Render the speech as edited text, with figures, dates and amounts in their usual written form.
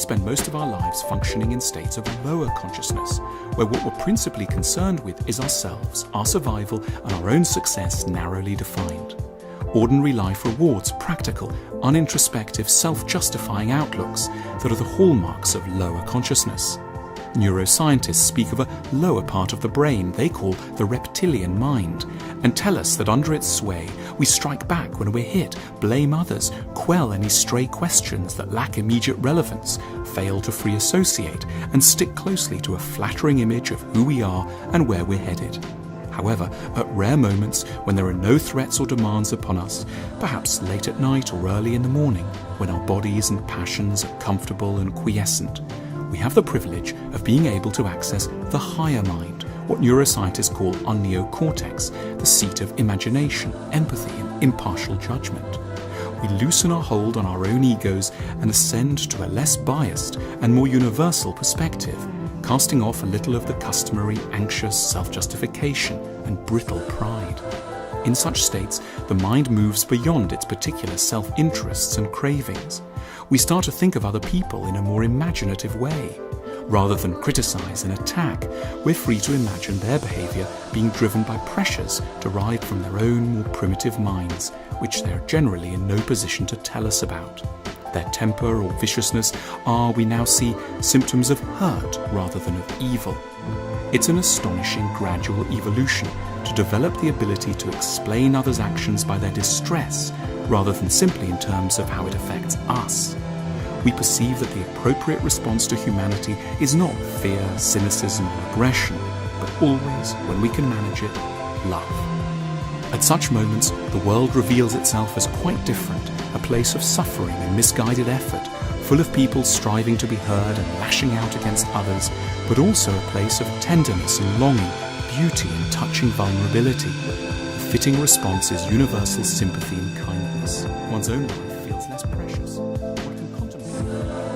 spend most of our lives functioning in states of lower consciousness, where what we're principally concerned with is ourselves, our survival, and our own success narrowly defined. Ordinary life rewards practical, unintrospective, self-justifying outlooks that are the hallmarks of lower consciousness. Neuroscientists speak of a lower part of the brain they call the reptilian mind, and tell us that under its sway we strike back when we're hit, blame others, quell any stray questions that lack immediate relevance, fail to free associate, and stick closely to a flattering image of who we are and where we're headed. However, at rare moments when there are no threats or demands upon us, perhaps late at night or early in the morning, when our bodies and passions are comfortable and quiescent, we have the privilege of being able to access the higher mind, what neuroscientists call our neocortex, the seat of imagination, empathy, and impartial judgment. We loosen our hold on our own egos and ascend to a less biased and more universal perspective, casting off a little of the customary anxious self-justification and brittle pride. In such states, the mind moves beyond its particular self-interests and cravings. We start to think of other people in a more imaginative way. Rather than criticize and attack, we're free to imagine their behavior being driven by pressures derived from their own more primitive minds, which they're generally in no position to tell us about. Their temper or viciousness are, we now see, symptoms of hurt rather than of evil. It's an astonishing gradual evolution to develop the ability to explain others' actions by their distress rather than simply in terms of how it affects us. We perceive that the appropriate response to humanity is not fear, cynicism, or aggression, but always, when we can manage it, love. At such moments, the world reveals itself as quite different, a place of suffering and misguided effort, full of people striving to be heard and lashing out against others, but also a place of tenderness and longing, beauty and touching vulnerability. The fitting response is universal sympathy and kindness. One's own life feels less precious. One can contemplate